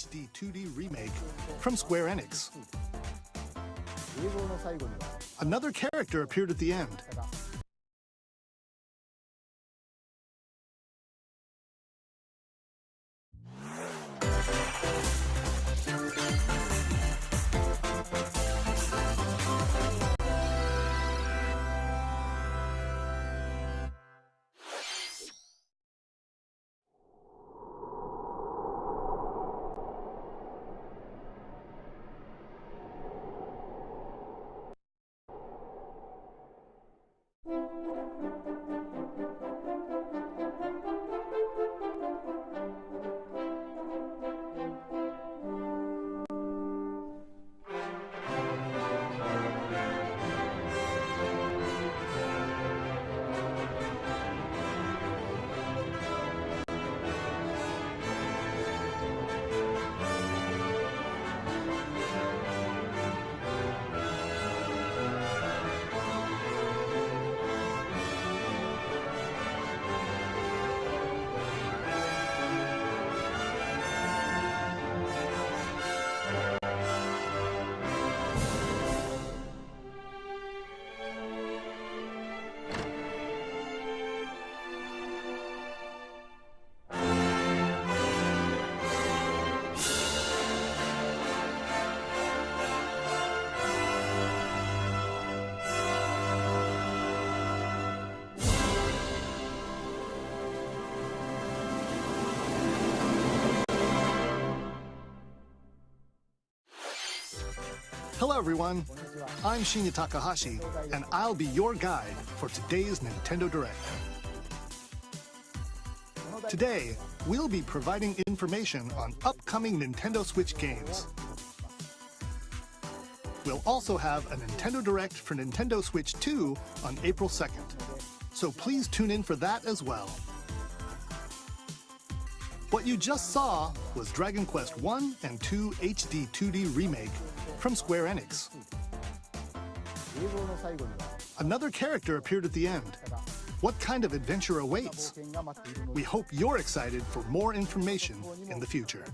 HD 2D remake from Square Enix. Another character appeared at the end. Hello everyone, I'm Shinya Takahashi, and I'll be your guide for today's Nintendo Direct. Today, we'll be providing information on upcoming Nintendo Switch games. We'll also have a Nintendo Direct for Nintendo Switch 2 on April 2nd, so please tune in for that as well. What you just saw was Dragon Quest 1 and 2 HD 2D remake from Square Enix. Another character appeared at the end. What kind of adventure awaits? We hope you're excited for more information in the future.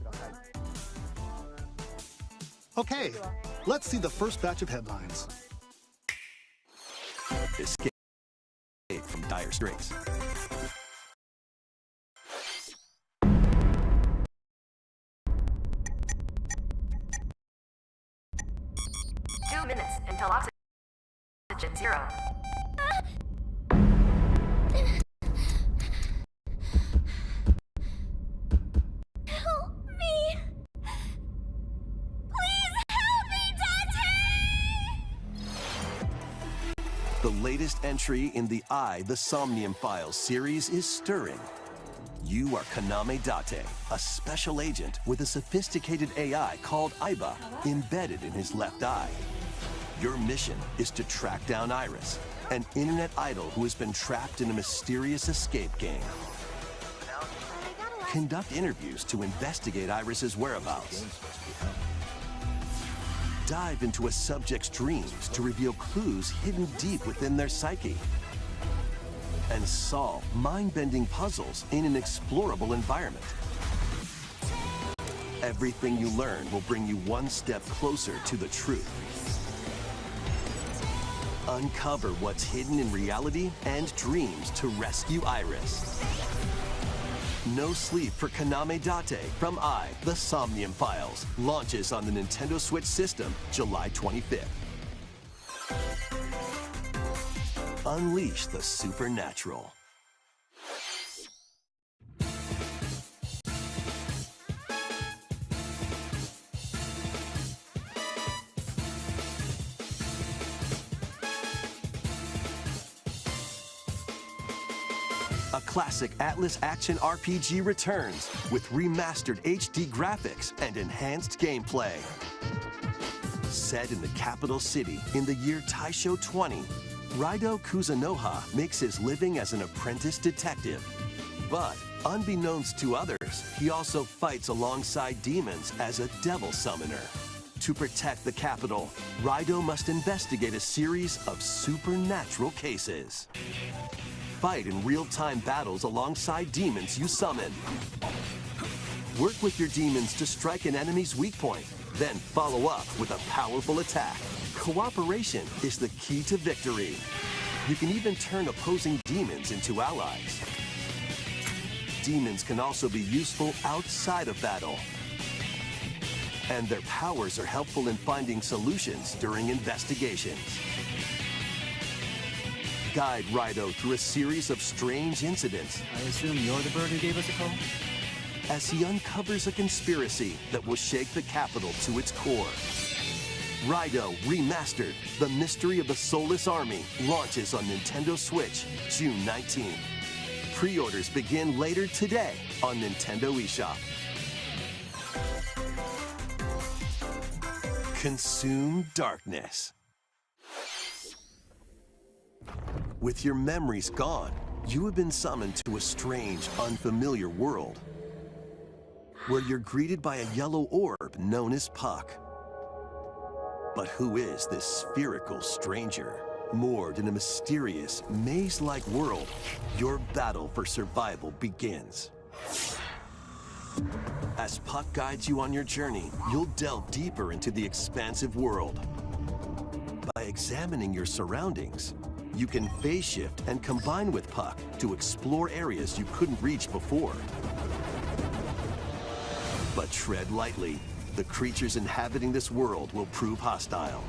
Okay, let's see the first batch of headlines. Escape from dire straits. 2 minutes until oxygen 0. Help me! Please help me, Dante! The latest entry in the The Somnium Files series is stirring. You are Kaname Date, a special agent with a sophisticated AI called Aiba embedded in his left eye. Your mission is to track down Iris, an internet idol who has been trapped in a mysterious escape game. Conduct interviews to investigate Iris's whereabouts. Dive into a subject's dreams to reveal clues hidden deep within their psyche. And solve mind-bending puzzles in an explorable environment. Everything you learn will bring you one step closer to the truth. Uncover what's hidden in reality and dreams to rescue Iris. No Sleep for Kaname Date from The Somnium Files launches on the Nintendo Switch system July 25th. Unleash the supernatural. A classic Atlas action RPG returns with remastered HD graphics and enhanced gameplay. Set in the capital city in the year Taisho 20, Raido Kuzunoha makes his living as an apprentice detective. But unbeknownst to others, he also fights alongside demons as a devil summoner. To protect the capital, Raido must investigate a series of supernatural cases. Fight in real-time battles alongside demons you summon. Work with your demons to strike an enemy's weak point, then follow up with a powerful attack. Cooperation is the key to victory. You can even turn opposing demons into allies. Demons can also be useful outside of battle. And their powers are helpful in finding solutions during investigations. Guide Rido through a series of strange incidents. I assume you're the bird who gave us a call? As he uncovers a conspiracy that will shake the capital to its core. Rido Remastered, The Mystery of the Soulless Army, launches on Nintendo Switch June 19th. Pre-orders begin later today on Nintendo eShop. Consume darkness. With your memories gone, you have been summoned to a strange, unfamiliar world, where you're greeted by a yellow orb known as PAC. But who is this spherical stranger? Moored in a mysterious, maze-like world, your battle for survival begins. As PAC guides you on your journey, you'll delve deeper into the expansive world. By examining your surroundings, you can phase shift and combine with PAC to explore areas you couldn't reach before. But tread lightly. The creatures inhabiting this world will prove hostile.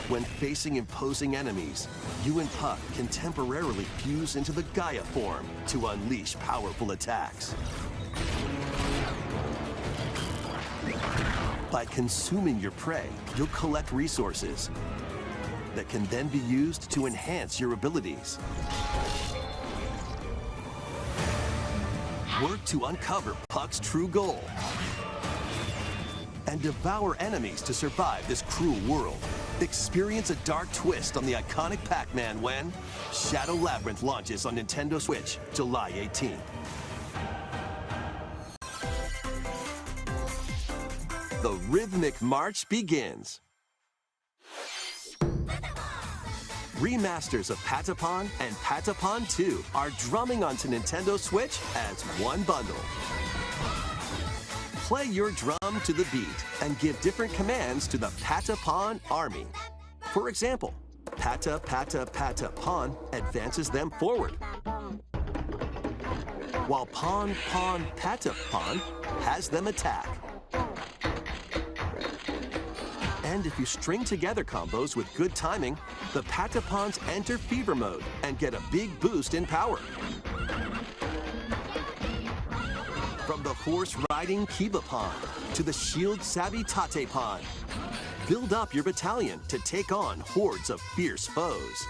When facing imposing enemies, you and PAC can temporarily fuse into the Gaia form to unleash powerful attacks. By consuming your prey, you'll collect resources that can then be used to enhance your abilities. Work to uncover PAC's true goal and devour enemies to survive this cruel world. Experience a dark twist on the iconic PAC Man when Shadow Labyrinth launches on Nintendo Switch July 18th. The rhythmic march begins. Remasters of Patapon and Patapon 2 are drumming onto Nintendo Switch as one bundle. Play your drum to the beat and give different commands to the Patapon army. For example, Pata Pata Pata Pon advances them forward, while Pon Pon Patapon has them attack. And if you string together combos with good timing, the Patapons enter fever mode and get a big boost in power. From the horse-riding Kibapon to the shield-savvy Tatepon, build up your battalion to take on hordes of fierce foes.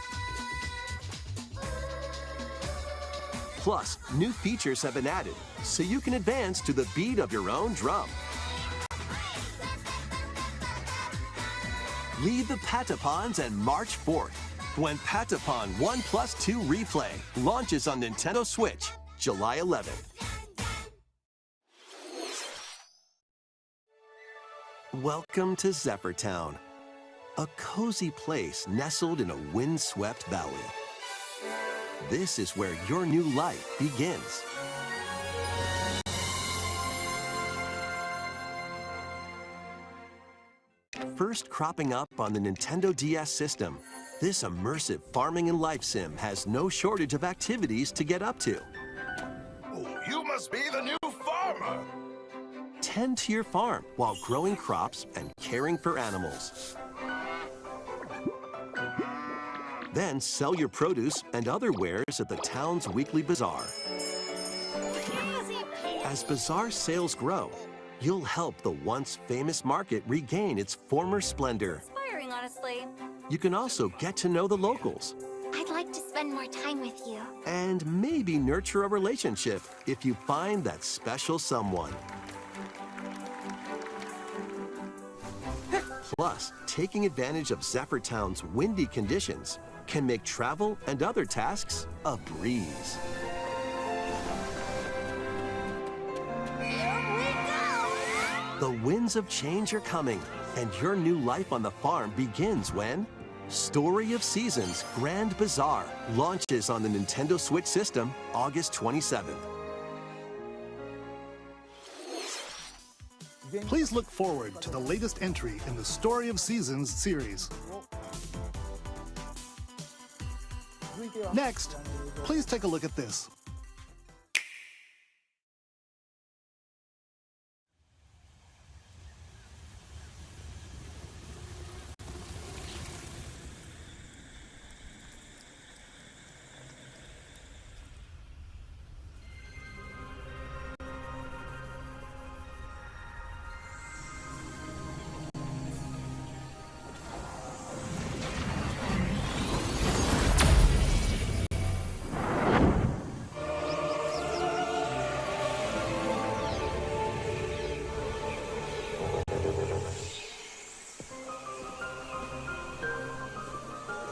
Plus, new features have been added, so you can advance to the beat of your own drum. Lead the Patapons and march forth when Patapon 1+2 Replay launches on Nintendo Switch July 11th. Welcome to Zephyr Town, a cozy place nestled in a windswept valley. This is where your new life begins. First cropping up on the Nintendo DS system, this immersive farming and life sim has no shortage of activities to get up to. Oh, you must be the new farmer! Tend to your farm while growing crops and caring for animals. Then sell your produce and other wares at the town's weekly bazaar. As bazaar sales grow, you'll help the once famous market regain its former splendor. Inspiring, honestly. You can also get to know the locals I'd like to spend more time with you. and maybe nurture a relationship if you find that special someone. Plus, taking advantage of Zephyr Town's windy conditions can make travel and other tasks a breeze. Here we go! The winds of change are coming, and your new life on the farm begins when Story of Seasons Grand Bazaar launches on the Nintendo Switch system August 27th. Please look forward to the latest entry in the Story of Seasons series. Next, please take a look at this.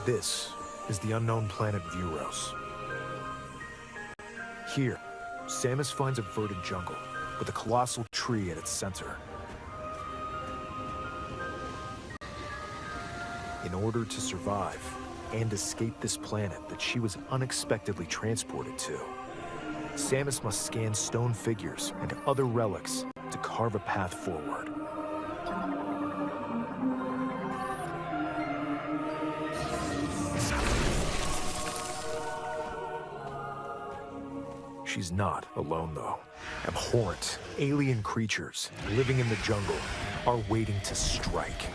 This is the unknown planet Vuros. Here, Samus finds a verdant jungle with a colossal tree at its center. In order to survive and escape this planet that she was unexpectedly transported to, Samus must scan stone figures and other relics to carve a path forward. She's not alone, though. Abhorrent, alien creatures living in the jungle are waiting to strike.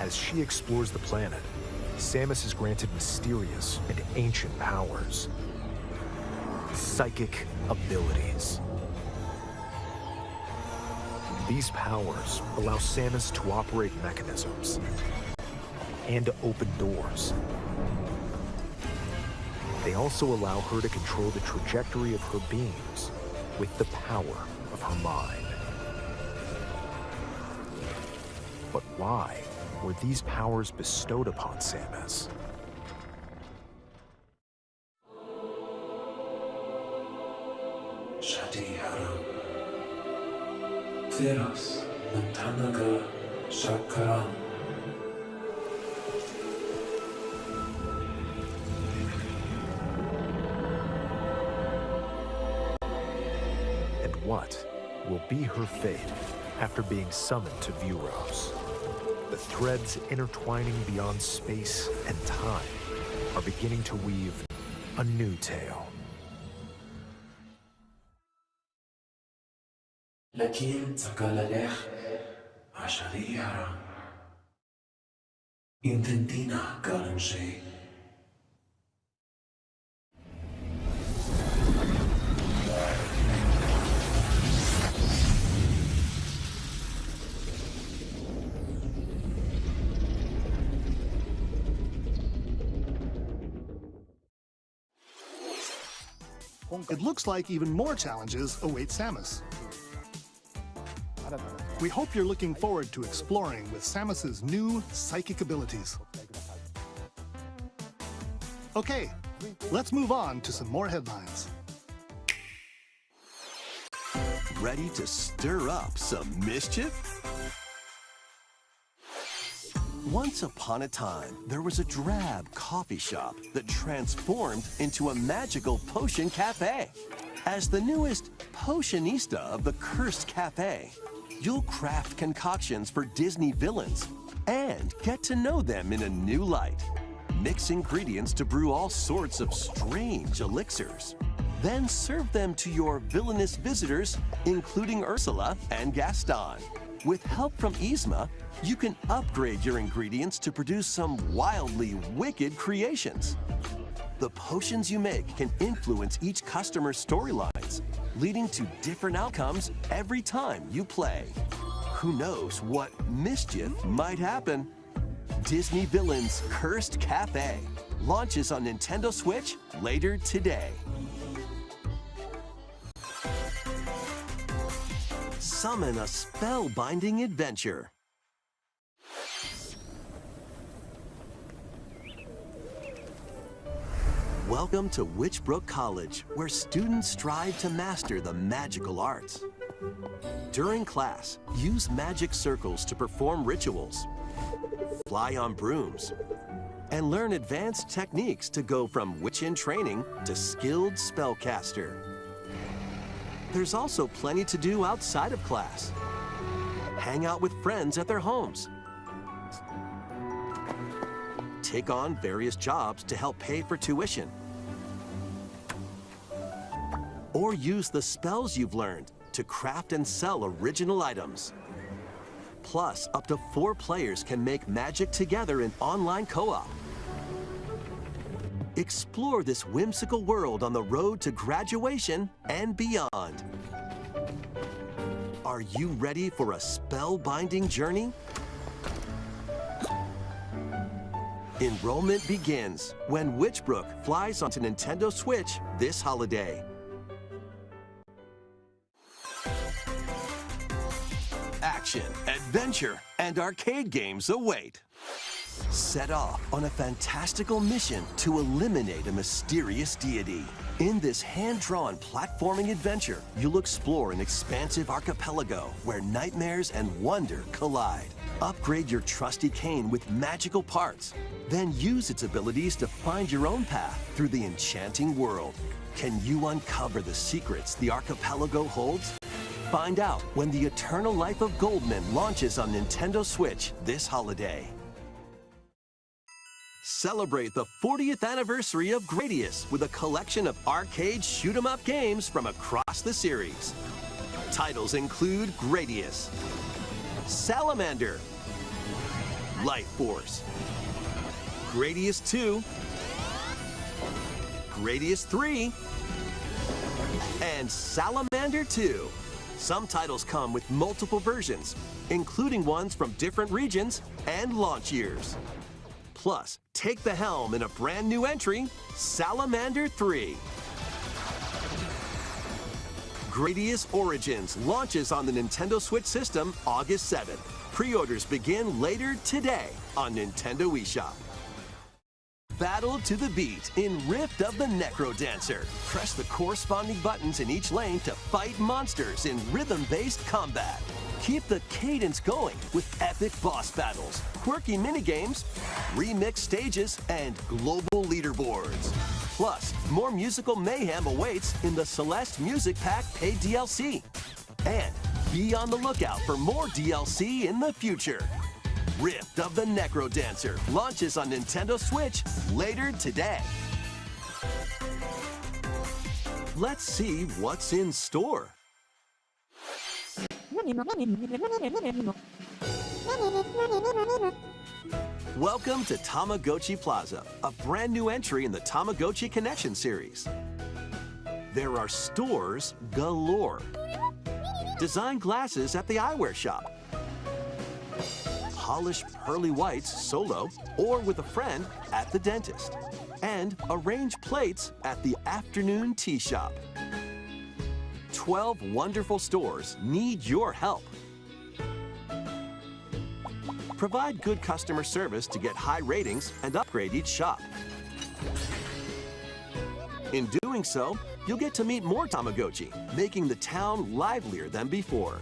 As she explores the planet, Samus is granted mysterious and ancient powers. Psychic abilities. These powers allow Samus to operate mechanisms and to open doors. They also allow her to control the trajectory of her beams with the power of her mind. But why were these powers bestowed upon Samus? And what will be her fate after being summoned to Vuros? The threads intertwining beyond space and time are beginning to weave a new tale. لكن تقال عشرية intentina قالن شيء. It looks like even more challenges await Samus. We hope you're looking forward to exploring with Samus's new psychic abilities. Okay, let's move on to some more headlines. Ready to stir up some mischief? Once upon a time, there was a drab coffee shop that transformed into a magical potion cafe. As the newest potionista of the Cursed Cafe, you'll craft concoctions for Disney villains and get to know them in a new light. Mix ingredients to brew all sorts of strange elixirs. Then serve them to your villainous visitors, including Ursula and Gaston. With help from Yzma, you can upgrade your ingredients to produce some wildly wicked creations. The potions you make can influence each customer's storylines, leading to different outcomes every time you play. Who knows what mischief might happen? Disney Villains Cursed Cafe launches on Nintendo Switch later today. Summon a spellbinding adventure. Welcome to Witchbrook College, where students strive to master the magical arts. During class, use magic circles to perform rituals, fly on brooms, and learn advanced techniques to go from witch in training to skilled spellcaster. There's also plenty to do outside of class. Hang out with friends at their homes. Take on various jobs to help pay for tuition. Or use the spells you've learned to craft and sell original items. Plus, up to 4 players can make magic together in online co-op. Explore this whimsical world on the road to graduation and beyond. Are you ready for a spellbinding journey? Enrollment begins when Witchbrook flies onto Nintendo Switch this holiday. Action, adventure, and arcade games await. Set off on a fantastical mission to eliminate a mysterious deity. In this hand-drawn platforming adventure, you'll explore an expansive archipelago where nightmares and wonder collide. Upgrade your trusty cane with magical parts, then use its abilities to find your own path through the enchanting world. Can you uncover the secrets the archipelago holds? Find out when the Eternal Life of Goldman launches on Nintendo Switch this holiday. Celebrate the 40th anniversary of Gradius with a collection of arcade shoot-'em-up games from across the series. Titles include Gradius, Salamander, Light Force, Gradius 2, Gradius 3, and Salamander 2. Some titles come with multiple versions, including ones from different regions and launch years. Plus, take the helm in a brand new entry, Salamander 3. Gradius Origins launches on the Nintendo Switch system August 7th. Pre-orders begin later today on Nintendo eShop. Battle to the beat in Rift of the Necrodancer. Press the corresponding buttons in each lane to fight monsters in rhythm-based combat. Keep the cadence going with epic boss battles, quirky minigames, remix stages, and global leaderboards. Plus, more musical mayhem awaits in the Celeste Music Pack paid DLC. And be on the lookout for more DLC in the future. Rift of the Necrodancer launches on Nintendo Switch later today. Let's see what's in store. Welcome to Tamagotchi Plaza, a brand new entry in the Tamagotchi Connection series. There are stores galore. Design glasses at the eyewear shop. Polish pearly whites solo or with a friend at the dentist. And arrange plates at the afternoon tea shop. 12 wonderful stores need your help. Provide good customer service to get high ratings and upgrade each shop. In doing so, you'll get to meet more Tamagotchi, making the town livelier than before.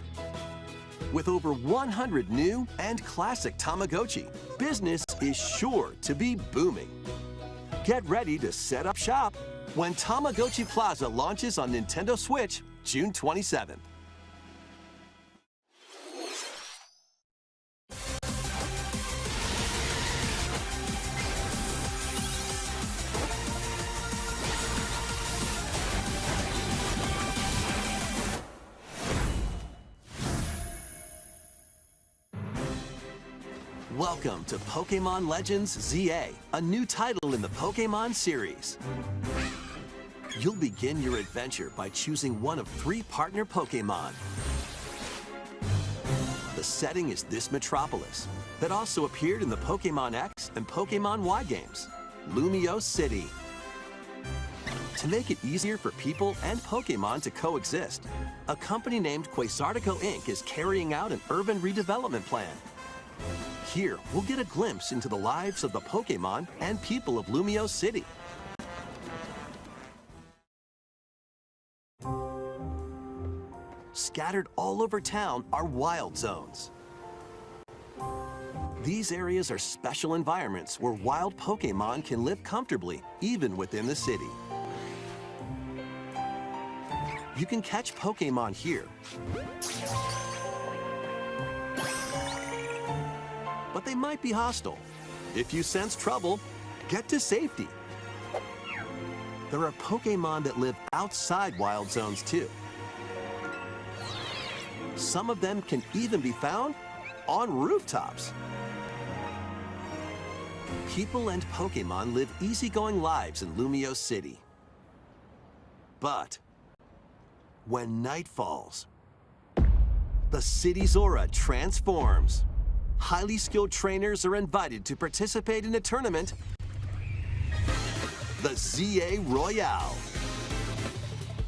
With over 100 new and classic Tamagotchi, business is sure to be booming. Get ready to set up shop when Tamagotchi Plaza launches on Nintendo Switch June 27th. Welcome to Pokémon Legends ZA, a new title in the Pokémon series. You'll begin your adventure by choosing one of 3 partner Pokémon. The setting is this metropolis that also appeared in the Pokémon X and Pokémon Y games, Lumio City. To make it easier for people and Pokémon to coexist, a company named Quasartico Inc. is carrying out an urban redevelopment plan. Here, we'll get a glimpse into the lives of the Pokémon and people of Lumio City. scattered all over town are wild zones. These areas are special environments where wild Pokémon can live comfortably, even within the city. You can catch Pokémon here, but they might be hostile. If you sense trouble, get to safety. There are Pokémon that live outside wild zones too. Some of them can even be found on rooftops. People and Pokémon live easygoing lives in Lumio City. But when night falls, the city's aura transforms. Highly skilled trainers are invited to participate in a tournament, the ZA Royale.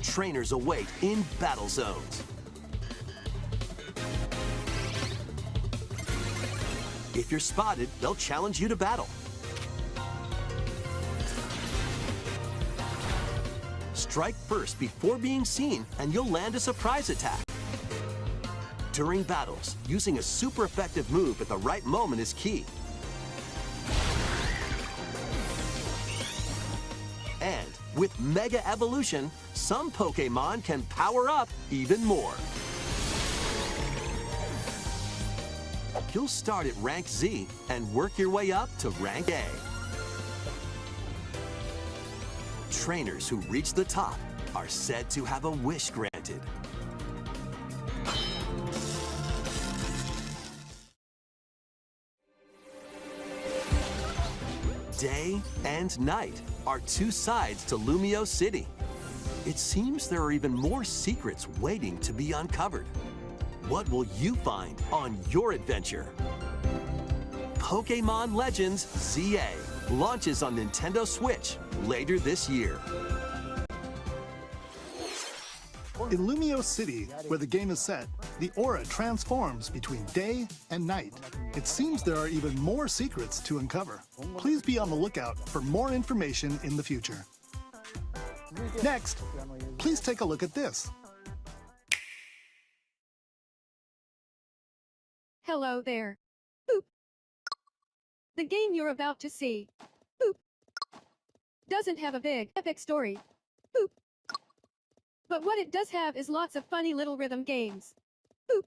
Trainers await in battle zones. If you're spotted, they'll challenge you to battle. Strike first before being seen, and you'll land a surprise attack. During battles, using a super effective move at the right moment is key. And with Mega Evolution, some Pokémon can power up even more. You'll start at Rank Z and work your way up to Rank A. Trainers who reach the top are said to have a wish granted. Day and night are two sides to Lumio City. It seems there are even more secrets waiting to be uncovered. What will you find on your adventure? Pokémon Legends ZA launches on Nintendo Switch later this year. In Lumio City, where the game is set, the aura transforms between day and night. It seems there are even more secrets to uncover. Please be on the lookout for more information in the future. Next, please take a look at this. Hello there. Boop. The game you're about to see, boop, doesn't have a big, epic story. Boop. But what it does have is lots of funny little rhythm games. Boop.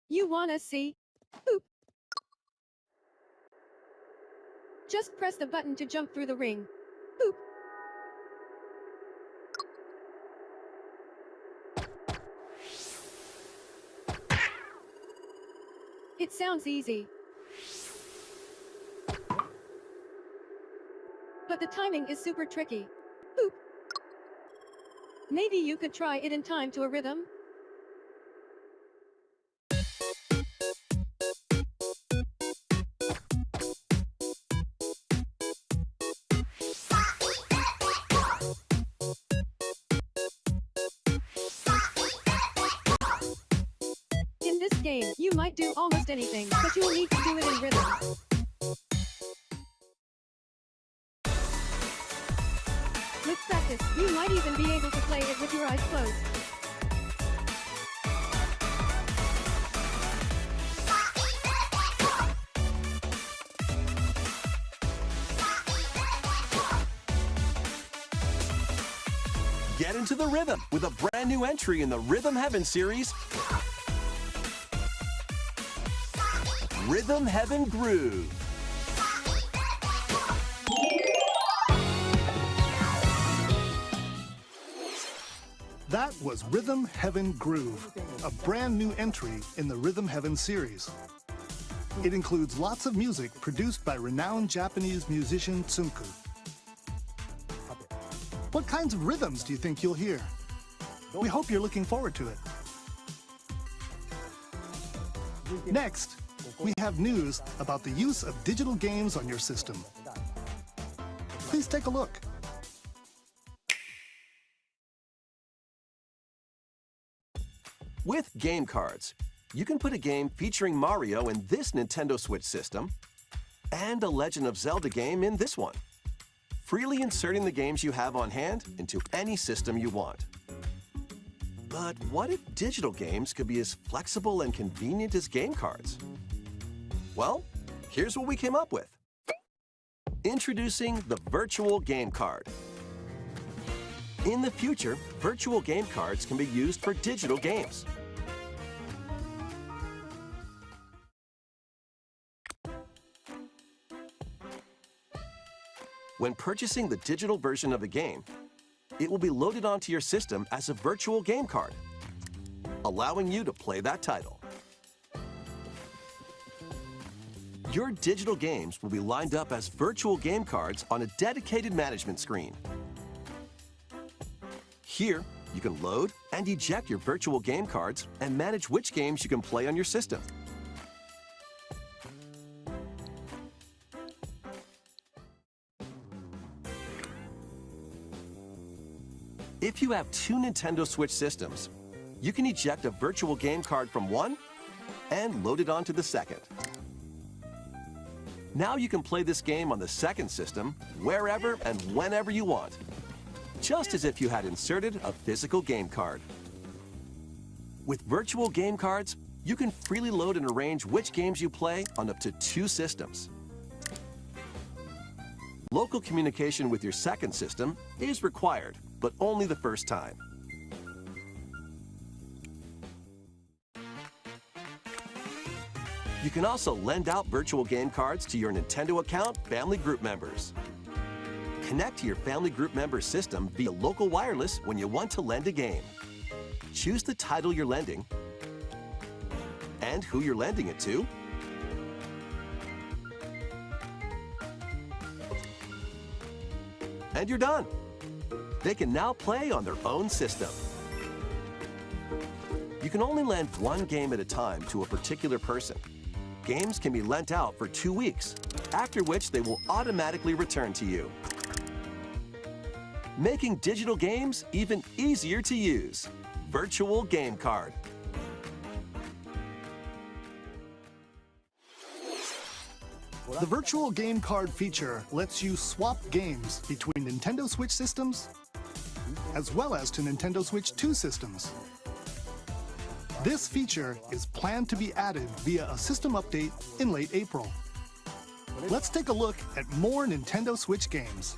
You wanna see? Boop. Just press the button to jump through the ring. Boop. It sounds easy. But the timing is super tricky. Boop. Maybe you could try it in time to a rhythm? In this game, you might do almost anything, but you'll need to do it in rhythm. With practice, you might even be able to play it with your eyes closed. Get into the rhythm with a brand new entry in the Rhythm Heaven series, Rhythm Heaven Groove. That was Rhythm Heaven Groove, a brand new entry in the Rhythm Heaven series. It includes lots of music produced by renowned Japanese musician Tsunku. What kinds of rhythms do you think you'll hear? We hope you're looking forward to it. Next, we have news about the use of digital games on your system. Please take a look. With game cards, you can put a game featuring Mario in this Nintendo Switch system and a Legend of Zelda game in this one, freely inserting the games you have on hand into any system you want. But what if digital games could be as flexible and convenient as game cards? Well, here's what we came up with. Introducing the virtual game card. In the future, virtual game cards can be used for digital games. When purchasing the digital version of a game, it will be loaded onto your system as a virtual game card, allowing you to play that title. Your digital games will be lined up as virtual game cards on a dedicated management screen. Here, you can load and eject your virtual game cards and manage which games you can play on your system. If you have two Nintendo Switch systems, you can eject a virtual game card from one and load it onto the second. Now you can play this game on the second system wherever and whenever you want, just as if you had inserted a physical game card. With virtual game cards, you can freely load and arrange which games you play on up to two systems. Local communication with your second system is required, but only the first time. You can also lend out virtual game cards to your Nintendo account family group members. Connect to your family group member system via local wireless when you want to lend a game. Choose the title you're lending and who you're lending it to. And you're done. They can now play on their own system. You can only lend one game at a time to a particular person. Games can be lent out for 2 weeks, after which they will automatically return to you. Making digital games even easier to use. Virtual Game Card. The virtual game card feature lets you swap games between Nintendo Switch systems as well as to Nintendo Switch 2 systems. This feature is planned to be added via a system update in late April. Let's take a look at more Nintendo Switch games.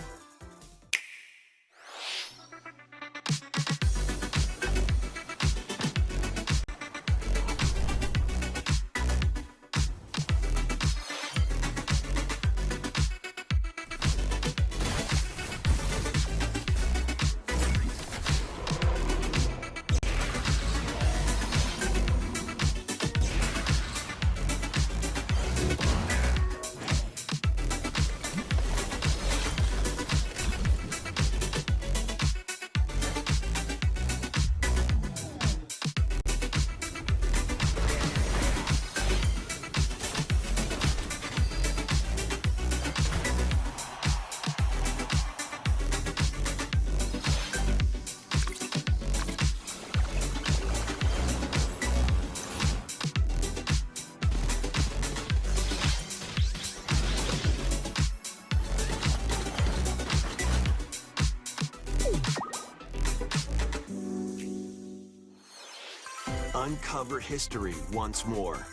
Uncover history once more.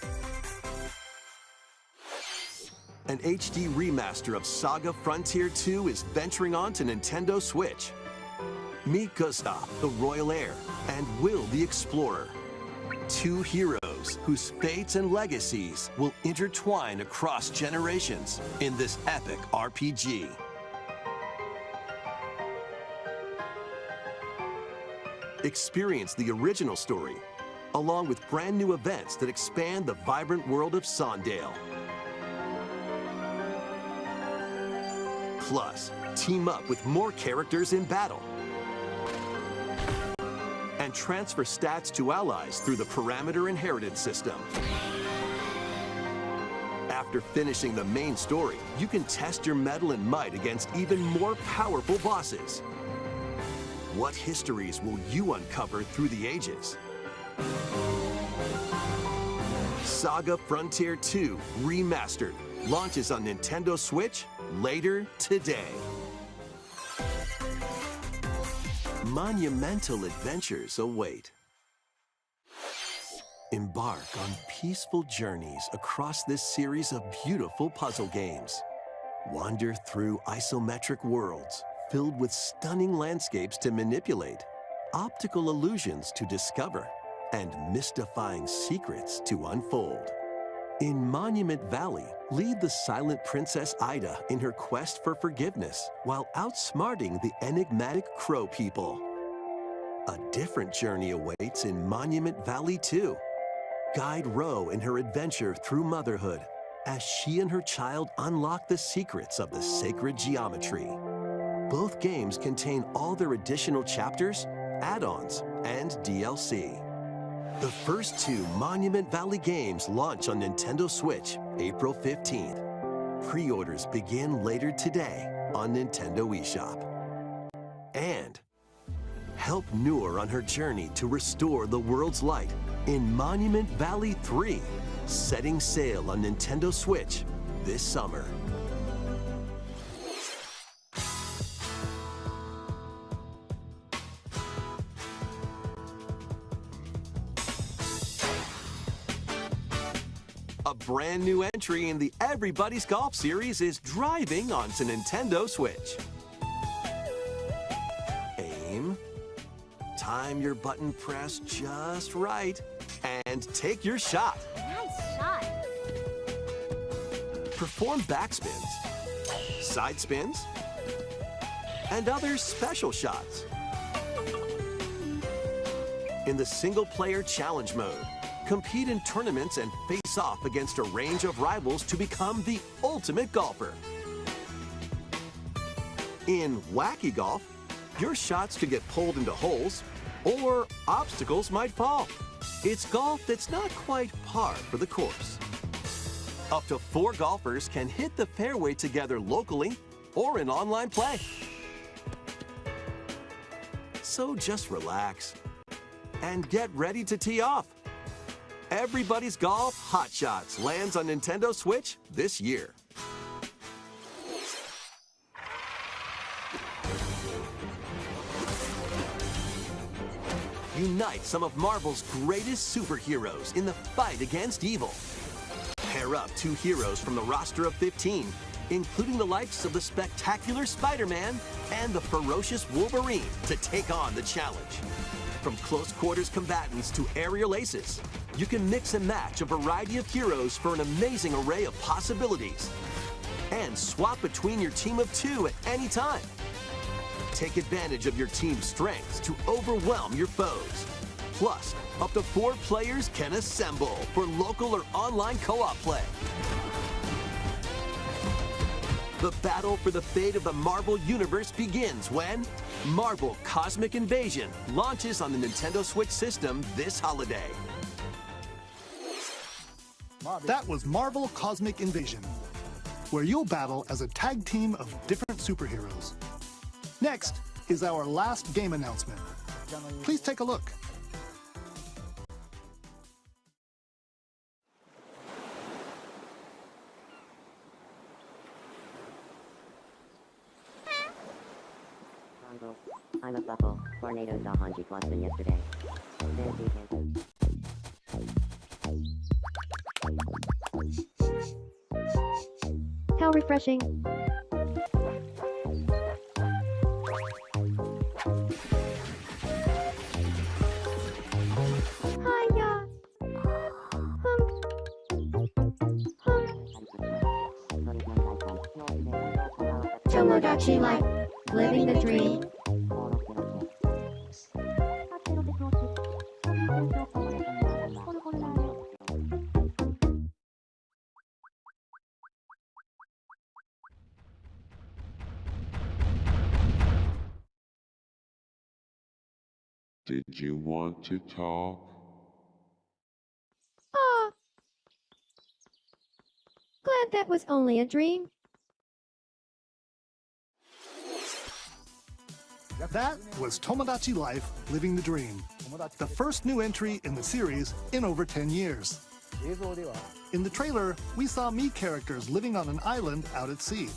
An HD remaster of Saga Frontier 2 is venturing on to Nintendo Switch. Meet Gustav, the royal heir, and Will, the explorer. Two heroes whose fates and legacies will intertwine across generations in this epic RPG. Experience the original story, along with brand new events that expand the vibrant world of Sondale. Plus, team up with more characters in battle. And transfer stats to allies through the parameter inheritance system. After finishing the main story, you can test your mettle and might against even more powerful bosses. What histories will you uncover through the ages? Saga Frontier 2 Remastered launches on Nintendo Switch later today. Monumental adventures await. Embark on peaceful journeys across this series of beautiful puzzle games. Wander through isometric worlds filled with stunning landscapes to manipulate, optical illusions to discover, and mystifying secrets to unfold. In Monument Valley, lead the silent Princess Ida in her quest for forgiveness while outsmarting the enigmatic Crow people. A different journey awaits in Monument Valley 2. Guide Ro in her adventure through motherhood as she and her child unlock the secrets of the sacred geometry. Both games contain all their additional chapters, add-ons, and DLC. The first two Monument Valley games launch on Nintendo Switch April 15th. Pre-orders begin later today on Nintendo eShop. And help Noor on her journey to restore the world's light in Monument Valley 3, setting sail on Nintendo Switch this summer. A brand new entry in the Everybody's Golf series is driving onto Nintendo Switch. Aim, time your button press just right, and take your shot. Nice shot. Perform backspins, side spins, and other special shots. In the single-player challenge mode, compete in tournaments and face off against a range of rivals to become the ultimate golfer. In Wacky Golf, your shots could get pulled into holes, or obstacles might fall. It's golf that's not quite par for the course. Up to 4 golfers can hit the fairway together locally or in online play. So just relax and get ready to tee off. Everybody's Golf Hot Shots lands on Nintendo Switch this year. Unite some of Marvel's greatest superheroes in the fight against evil. Pair up 2 heroes from the roster of 15, including the likes of the spectacular Spider-Man and the ferocious Wolverine, to take on the challenge. From close quarters combatants to aerial aces, you can mix and match a variety of heroes for an amazing array of possibilities. And swap between your team of 2 at any time. Take advantage of your team's strengths to overwhelm your foes. Plus, up to 4 players can assemble for local or online co-op play. The battle for the fate of the Marvel Universe begins when Marvel Cosmic Invasion launches on the Nintendo Switch system this holiday. That was Marvel Cosmic Invasion, where you'll battle as a tag team of different superheroes. Next is our last game announcement. Please take a look. I'm a buckle. Tornadoes off on G+ than yesterday. How refreshing. Hiya. Tomodachi Life. Living the dream. Did you want to talk? Ah. Glad that was only a dream. That was Tomodachi Life, Living the Dream, the first new entry in the series in over 10 years. In the trailer, we saw Mii characters living on an island out at sea.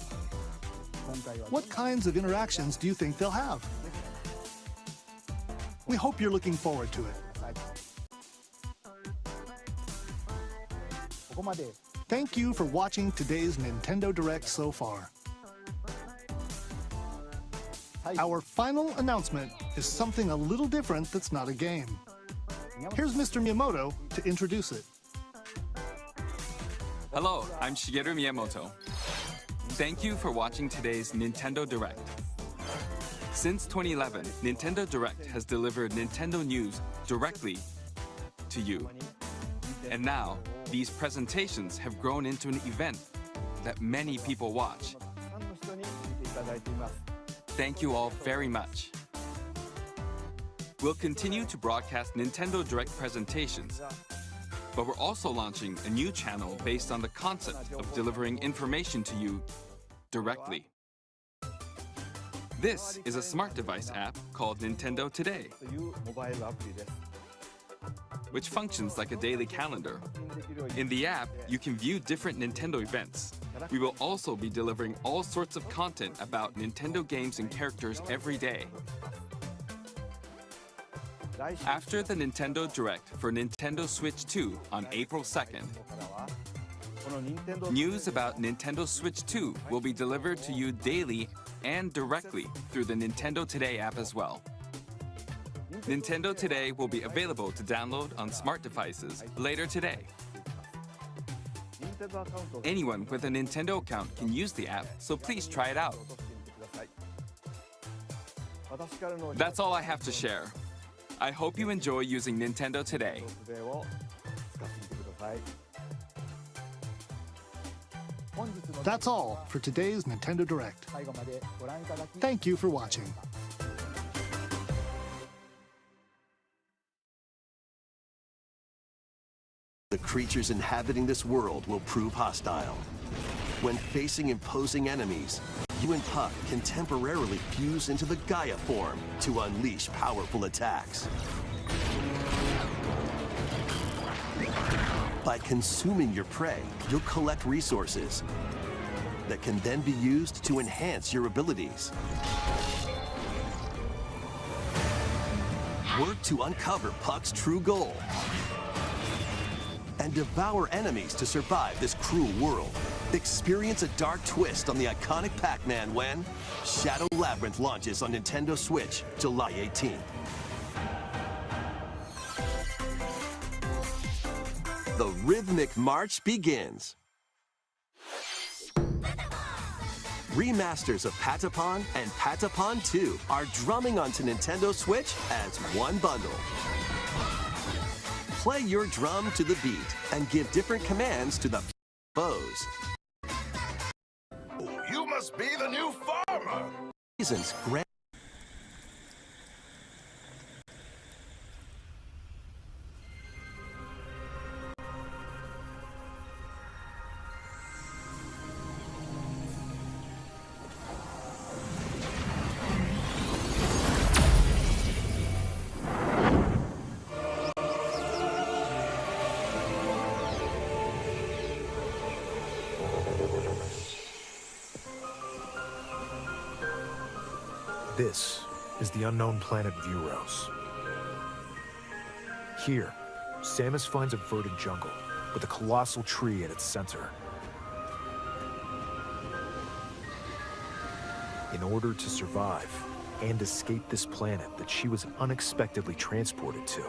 What kinds of interactions do you think they'll have? We hope you're looking forward to it. Thank you for watching today's Nintendo Direct so far. Our final announcement is something a little different that's not a game. Here's Mr. Miyamoto to introduce it. Hello, I'm Shigeru Miyamoto. Thank you for watching today's Nintendo Direct. Since 2011, Nintendo Direct has delivered Nintendo news directly to you. And now, these presentations have grown into an event that many people watch. Thank you all very much. We'll continue to broadcast Nintendo Direct presentations, but we're also launching a new channel based on the concept of delivering information to you directly. This is a smart device app called Nintendo Today, which functions like a daily calendar. In the app, you can view different Nintendo events. We will also be delivering all sorts of content about Nintendo games and characters every day. After the Nintendo Direct for Nintendo Switch 2 on April 2nd, news about Nintendo Switch 2 will be delivered to you daily and directly through the Nintendo Today app as well. Nintendo Today will be available to download on smart devices later today. Anyone with a Nintendo account can use the app, so please try it out. That's all I have to share. I hope you enjoy using Nintendo Today. That's all for today's Nintendo Direct. Thank you for watching. The creatures inhabiting this world will prove hostile. When facing imposing enemies, you and Puck can temporarily fuse into the Gaia form to unleash powerful attacks. By consuming your prey, you'll collect resources that can then be used to enhance your abilities. Work to uncover Puck's true goal and devour enemies to survive this cruel world. Experience a dark twist on the iconic PAC Man when Shadow Labyrinth launches on Nintendo Switch July 18th. The rhythmic march begins. Remasters of Patapon and Patapon 2 are drumming onto Nintendo Switch as one bundle. Play your drum to the beat and give different commands to the foes. You must be the new farmer! Seasons grant. This is the unknown planet Vuros. Here, Samus finds a verdant jungle with a colossal tree at its center. In order to survive and escape this planet that she was unexpectedly transported to,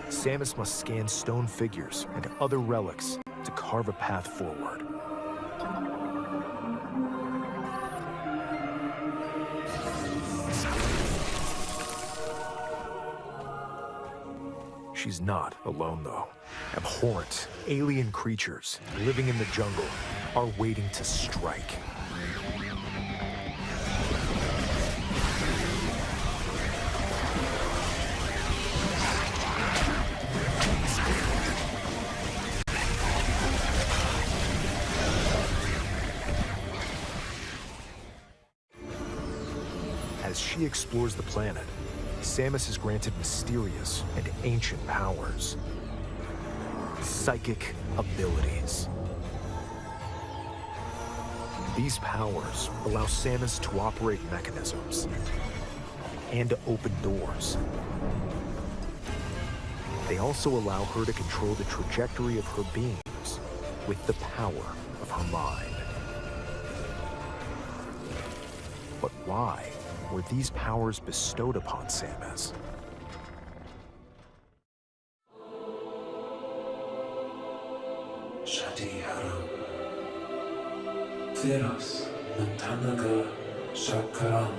Samus must scan stone figures and other relics to carve a path forward. She's not alone, though. Abhorrent, alien creatures living in the jungle are waiting to strike. As she explores the planet, Samus is granted mysterious and ancient powers. Psychic abilities. These powers allow Samus to operate mechanisms and to open doors. They also allow her to control the trajectory of her beams with the power of her mind. But why were these powers bestowed upon Samus? Shadi haram. Theros Nantanaga Shakaram.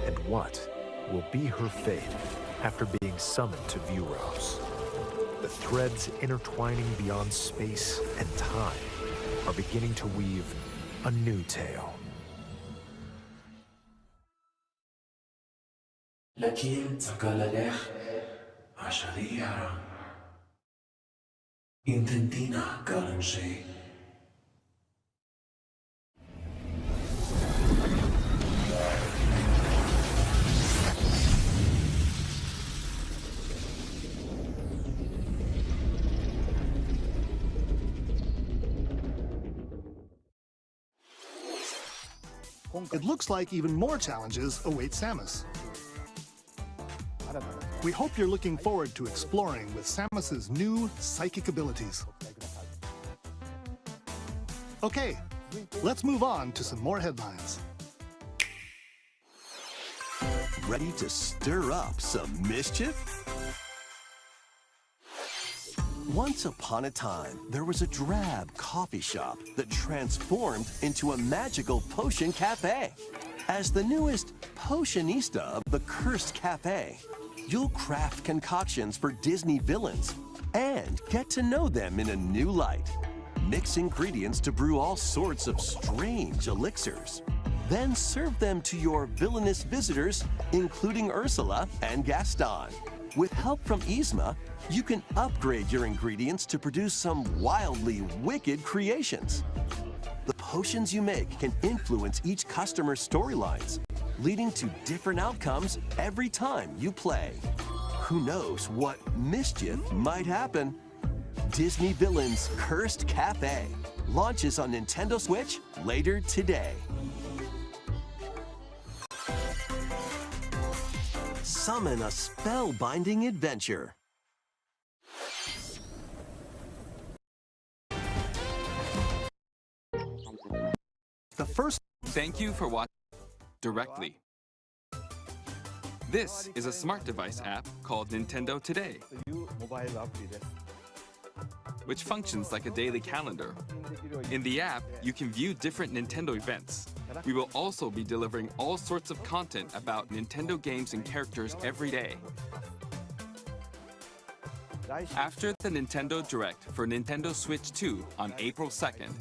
And what will be her fate after being summoned to Vuros? The threads intertwining beyond space and time are beginning to weave a new tale. Lakin Takalalech Ashari haram. Intentina Galamshay. It looks like even more challenges await Samus. We hope you're looking forward to exploring with Samus's new psychic abilities. Okay, let's move on to some more headlines. Ready to stir up some mischief? Once upon a time, there was a drab coffee shop that transformed into a magical potion cafe. As the newest potionista of the Cursed Cafe, you'll craft concoctions for Disney villains and get to know them in a new light. Mix ingredients to brew all sorts of strange elixirs. Then serve them to your villainous visitors, including Ursula and Gaston. With help from Yzma, you can upgrade your ingredients to produce some wildly wicked creations. The potions you make can influence each customer's storylines, leading to different outcomes every time you play. Who knows what mischief might happen? Disney Villains Cursed Cafe launches on Nintendo Switch later today. Summon a spellbinding adventure. The first... Thank you for watching directly. This is a smart device app called Nintendo Today, which functions like a daily calendar. In the app, you can view different Nintendo events. We will also be delivering all sorts of content about Nintendo games and characters every day. After the Nintendo Direct for Nintendo Switch 2 on April 2nd,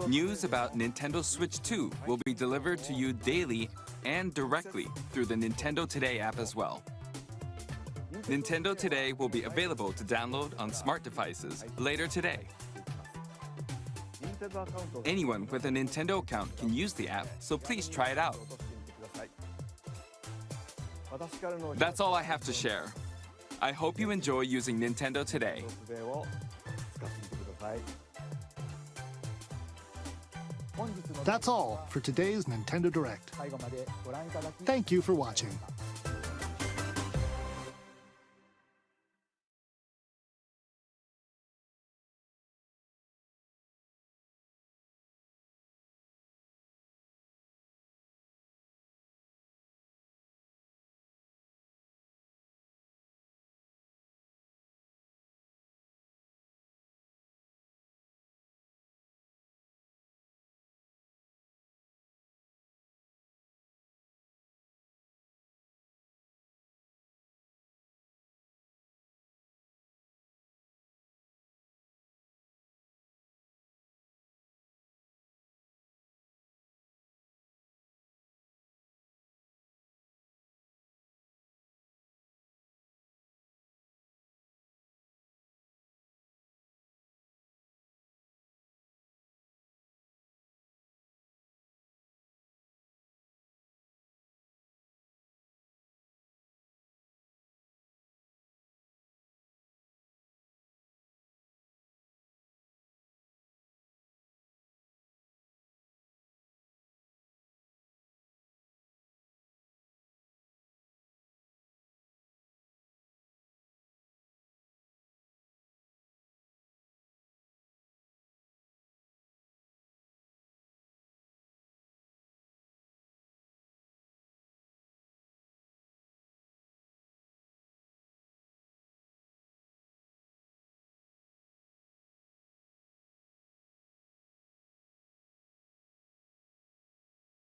news about Nintendo Switch 2 will be delivered to you daily and directly through the Nintendo Today app as well. Nintendo Today will be available to download on smart devices later today. Anyone with a Nintendo account can use the app, so please try it out. That's all I have to share. I hope you enjoy using Nintendo Today. That's all for today's Nintendo Direct. Thank you for watching.